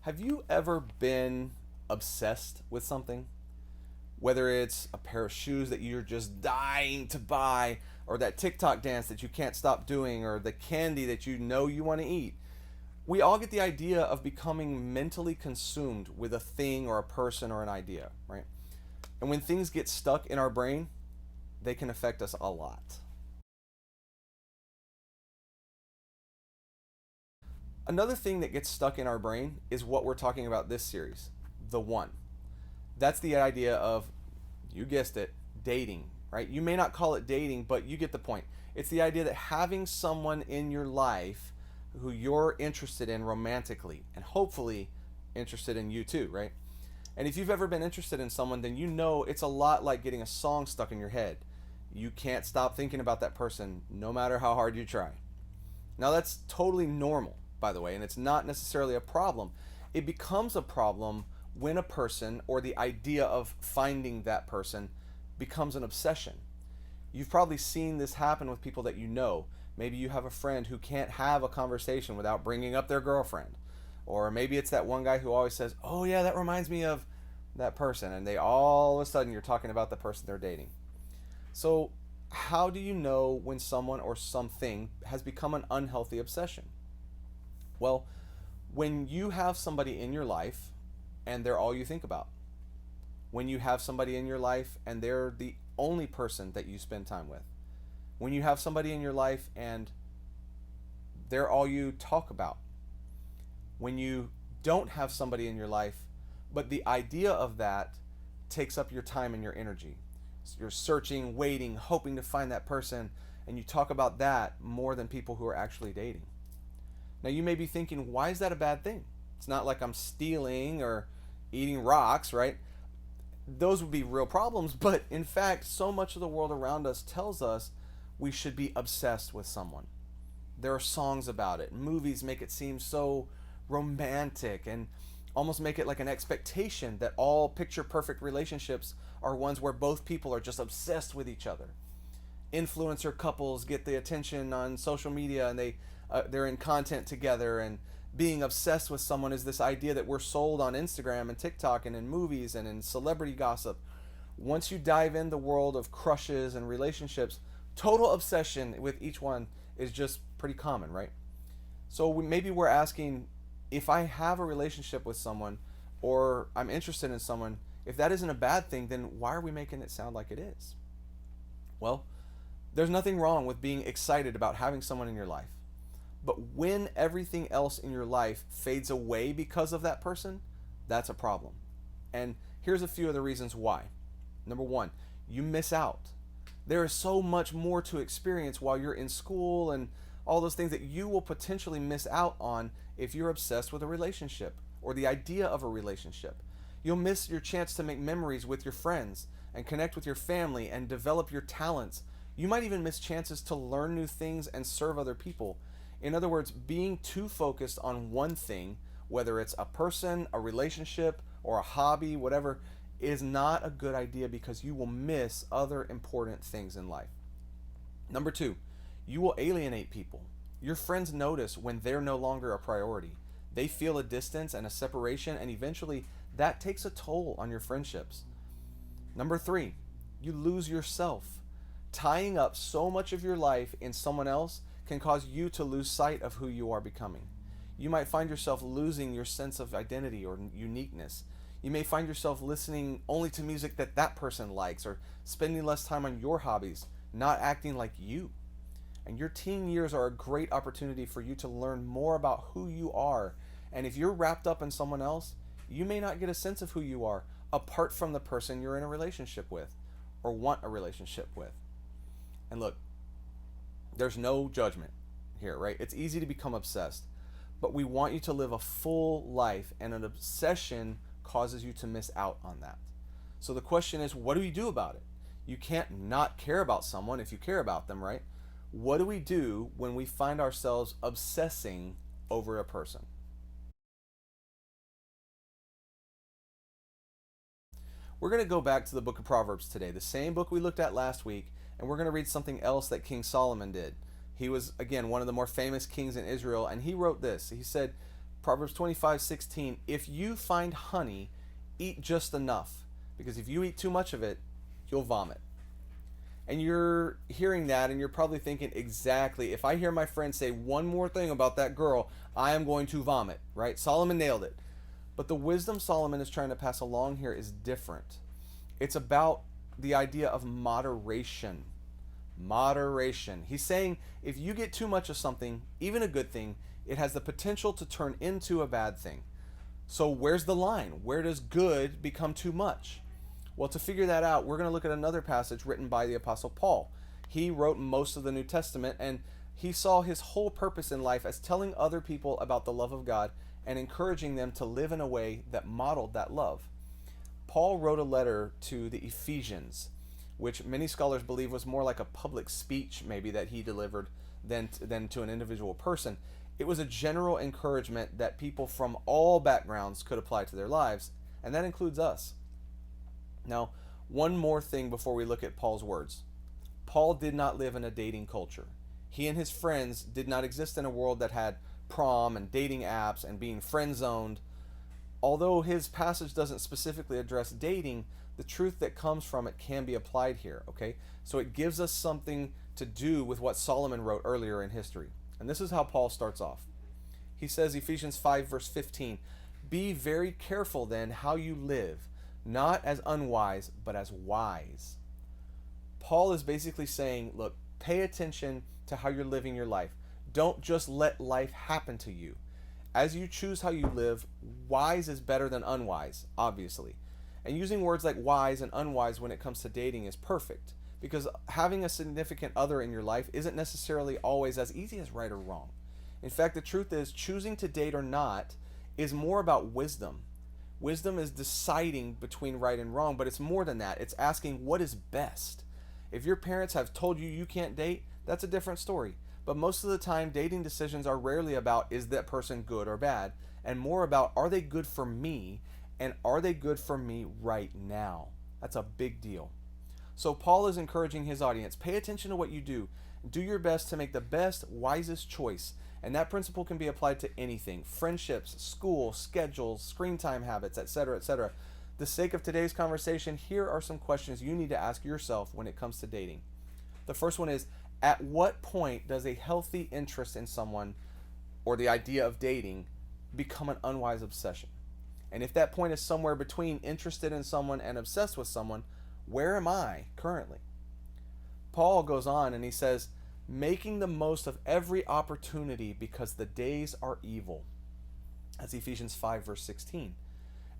Have you ever been obsessed with something? Whether it's a pair of shoes that you're just dying to buy, or that TikTok dance that you can't stop doing, or the candy that you know you want to eat. We all get the idea of becoming mentally consumed with a thing or a person or an idea, right? And when things get stuck in our brain, they can affect us a lot. Another thing that gets stuck in our brain is what we're talking about this series, the one. That's the idea of, you guessed it, dating, right? You may not call it dating, but you get the point. It's the idea that having someone in your life who you're interested in romantically and hopefully interested in you too, right? And if you've ever been interested in someone, then you know it's a lot like getting a song stuck in your head. You can't stop thinking about that person no matter how hard you try. Now, that's totally normal, by the way, and it's not necessarily a problem. It becomes a problem when a person or the idea of finding that person becomes an obsession. You've probably seen this happen with people that you know. Maybe you have a friend who can't have a conversation without bringing up their girlfriend. Or maybe it's that one guy who always says, "Oh, yeah, that reminds me of that person." And they all of a sudden you're talking about the person they're dating. So, how do you know when someone or something has become an unhealthy obsession? Well, when you have somebody in your life and they're all you think about, when you have somebody in your life and they're the only person that you spend time with, when you have somebody in your life and they're all you talk about, when you don't have somebody in your life, but the idea of that takes up your time and your energy. So you're searching, waiting, hoping to find that person, and you talk about that more than people who are actually dating. Now, you may be thinking, why is that a bad thing? It's not like I'm stealing or eating rocks, right? Those would be real problems, but in fact, so much of the world around us tells us we should be obsessed with someone. There are songs about it. Movies make it seem so romantic and almost make it like an expectation that all picture perfect relationships are ones where both people are just obsessed with each other. Influencer couples get the attention on social media and they're in content together, and being obsessed with someone is this idea that we're sold on Instagram and TikTok and in movies and in celebrity gossip. Once you dive in the world of crushes and relationships, total obsession with each one is just pretty common, right? So maybe we're asking, if I have a relationship with someone or I'm interested in someone, if that isn't a bad thing, then why are we making it sound like it is? Well, there's nothing wrong with being excited about having someone in your life. But when everything else in your life fades away because of that person, that's a problem. And here's a few of the reasons why. Number one, you miss out. There is so much more to experience while you're in school and all those things that you will potentially miss out on if you're obsessed with a relationship or the idea of a relationship. You'll miss your chance to make memories with your friends and connect with your family and develop your talents. You might even miss chances to learn new things and serve other people. In other words, being too focused on one thing, whether it's a person, a relationship, or a hobby, whatever, is not a good idea because you will miss other important things in life. Number two, you will alienate people. Your friends notice when they're no longer a priority. They feel a distance and a separation, and eventually that takes a toll on your friendships. Number three, you lose yourself. Tying up so much of your life in someone else can cause you to lose sight of who you are becoming. You might find yourself losing your sense of identity or uniqueness. You may find yourself listening only to music that that person likes, or spending less time on your hobbies, not acting like you. And your teen years are a great opportunity for you to learn more about who you are. And if you're wrapped up in someone else, you may not get a sense of who you are apart from the person you're in a relationship with or want a relationship with. And look, there's no judgment here, right? It's easy to become obsessed, but we want you to live a full life, and an obsession causes you to miss out on that. So the question is, what do we do about it? You can't not care about someone if you care about them, right? What do we do when we find ourselves obsessing over a person? We're going to go back to the book of Proverbs today, the same book we looked at last week, and we're going to read something else that King Solomon did. He was, again, one of the more famous kings in Israel, and he wrote this. He said, Proverbs 25:16, if you find honey, eat just enough, because if you eat too much of it, you'll vomit. And you're hearing that and you're probably thinking, exactly, if I hear my friend say one more thing about that girl, I am going to vomit, right? Solomon nailed it. But the wisdom Solomon is trying to pass along here is different. It's about the idea of moderation. Moderation. He's saying if you get too much of something, even a good thing, it has the potential to turn into a bad thing. So where's the line? Where does good become too much? Well, to figure that out, we're going to look at another passage written by the Apostle Paul. He wrote most of the New Testament, and he saw his whole purpose in life as telling other people about the love of God and encouraging them to live in a way that modeled that love. Paul wrote a letter to the Ephesians, which many scholars believe was more like a public speech, maybe, that he delivered than to an individual person. It was a general encouragement that people from all backgrounds could apply to their lives, and that includes us. Now, one more thing before we look at Paul's words. Paul did not live in a dating culture. He and his friends did not exist in a world that had prom and dating apps and being friend zoned. Although his passage doesn't specifically address dating, the truth that comes from it can be applied here, okay? So it gives us something to do with what Solomon wrote earlier in history. And this is how Paul starts off. He says, Ephesians 5, verse 15, be very careful then how you live, not as unwise, but as wise. Paul is basically saying, look, pay attention to how you're living your life. Don't just let life happen to you. As you choose how you live, wise is better than unwise, obviously. And using words like wise and unwise when it comes to dating is perfect, because having a significant other in your life isn't necessarily always as easy as right or wrong. In fact, the truth is, choosing to date or not is more about wisdom. Wisdom is deciding between right and wrong, but it's more than that. It's asking what is best. If your parents have told you you can't date, that's a different story. But most of the time, dating decisions are rarely about is that person good or bad, and more about are they good for me, and are they good for me right now? That's a big deal. So Paul is encouraging his audience, pay attention to what you do. Do your best to make the best, wisest choice. And that principle can be applied to anything: friendships, school, schedules, screen time habits, etc., etc. The sake of today's conversation, here are some questions you need to ask yourself when it comes to dating. The first one is, at what point does a healthy interest in someone, or the idea of dating, become an unwise obsession? And if that point is somewhere between interested in someone and obsessed with someone, where am I currently? Paul goes on and he says, making the most of every opportunity because the days are evil. That's Ephesians 5, verse 16.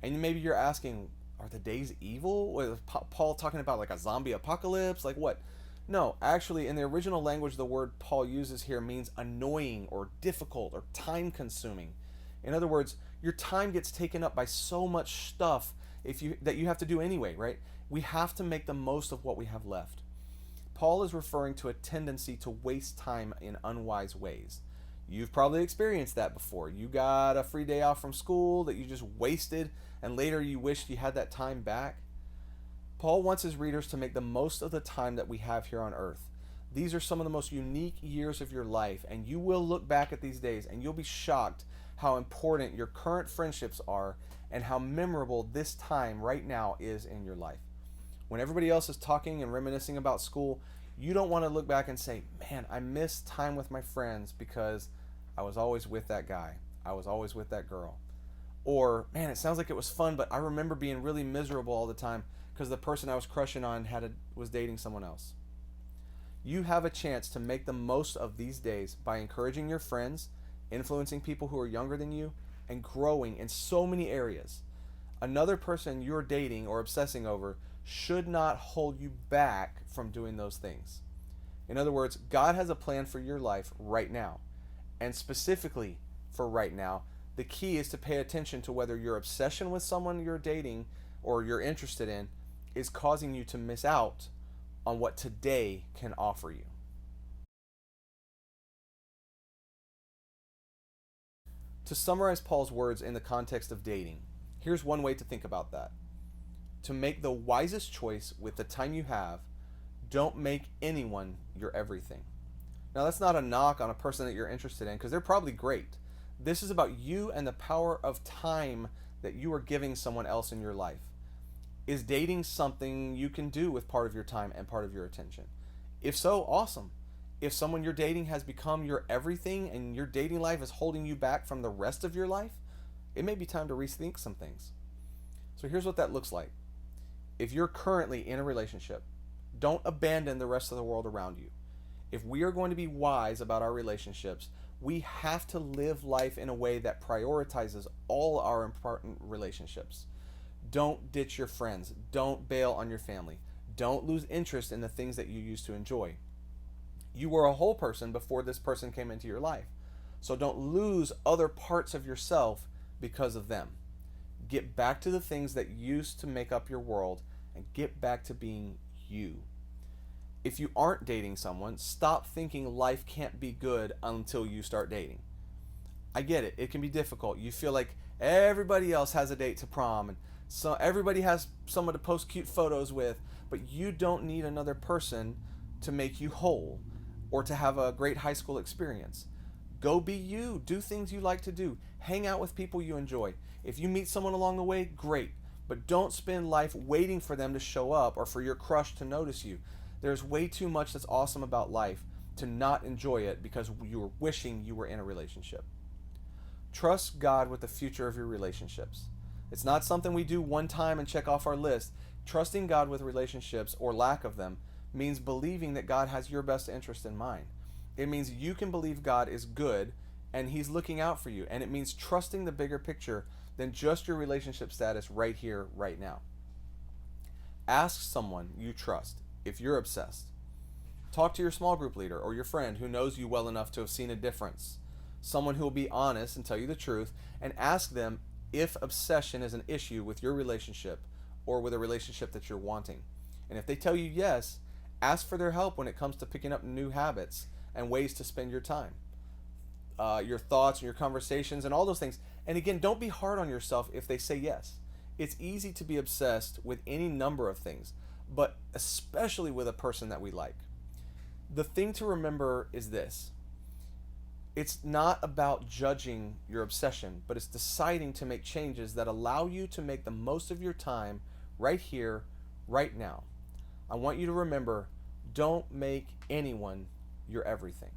And maybe you're asking, are the days evil? Was Paul talking about like a zombie apocalypse? Like what? No, actually, in the original language, the word Paul uses here means annoying or difficult or time consuming. In other words, your time gets taken up by so much stuff that you have to do anyway, right? We have to make the most of what we have left. Paul is referring to a tendency to waste time in unwise ways. You've probably experienced that before. You got a free day off from school that you just wasted, and later you wished you had that time back. Paul wants his readers to make the most of the time that we have here on earth. These are some of the most unique years of your life, and you will look back at these days and you'll be shocked how important your current friendships are and how memorable this time right now is in your life. When everybody else is talking and reminiscing about school, you don't want to look back and say, man, I miss time with my friends because I was always with that guy. I was always with that girl. Or, man, it sounds like it was fun, but I remember being really miserable all the time because the person I was crushing on was dating someone else. You have a chance to make the most of these days by encouraging your friends, influencing people who are younger than you, and growing in so many areas. Another person you're dating or obsessing over should not hold you back from doing those things. In other words, God has a plan for your life right now. And specifically for right now, the key is to pay attention to whether your obsession with someone you're dating or you're interested in is causing you to miss out on what today can offer you. To summarize Paul's words in the context of dating, here's one way to think about that. To make the wisest choice with the time you have, don't make anyone your everything. Now, that's not a knock on a person that you're interested in, because they're probably great. This is about you and the power of time that you are giving someone else in your life. Is dating something you can do with part of your time and part of your attention? If so, awesome. If someone you're dating has become your everything and your dating life is holding you back from the rest of your life, it may be time to rethink some things. So here's what that looks like. If you're currently in a relationship, don't abandon the rest of the world around you. If we are going to be wise about our relationships, we have to live life in a way that prioritizes all our important relationships. Don't ditch your friends. Don't bail on your family. Don't lose interest in the things that you used to enjoy. You were a whole person before this person came into your life. So don't lose other parts of yourself because of them. Get back to the things that used to make up your world and get back to being you. If you aren't dating someone, stop thinking life can't be good until you start dating. I get it. It can be difficult. You feel like everybody else has a date to prom and so everybody has someone to post cute photos with, but you don't need another person to make you whole or to have a great high school experience. Go be you. Do things you like to do. Hang out with people you enjoy. If you meet someone along the way, great. But don't spend life waiting for them to show up or for your crush to notice you. There's way too much that's awesome about life to not enjoy it because you were wishing you were in a relationship. Trust God with the future of your relationships. It's not something we do one time and check off our list. Trusting God with relationships, or lack of them, means believing that God has your best interest in mind. It means you can believe God is good and He's looking out for you. And it means trusting the bigger picture than just your relationship status right here, right now. Ask someone you trust if you're obsessed. Talk to your small group leader or your friend who knows you well enough to have seen a difference. Someone who will be honest and tell you the truth, and ask them if obsession is an issue with your relationship or with a relationship that you're wanting. And if they tell you yes, ask for their help when it comes to picking up new habits and ways to spend your time, your thoughts and your conversations and all those things. And again, don't be hard on yourself if they say yes. It's easy to be obsessed with any number of things, but especially with a person that we like. The thing to remember is this. It's not about judging your obsession, but it's deciding to make changes that allow you to make the most of your time right here, right now. I want you to remember, don't make anyone your everything.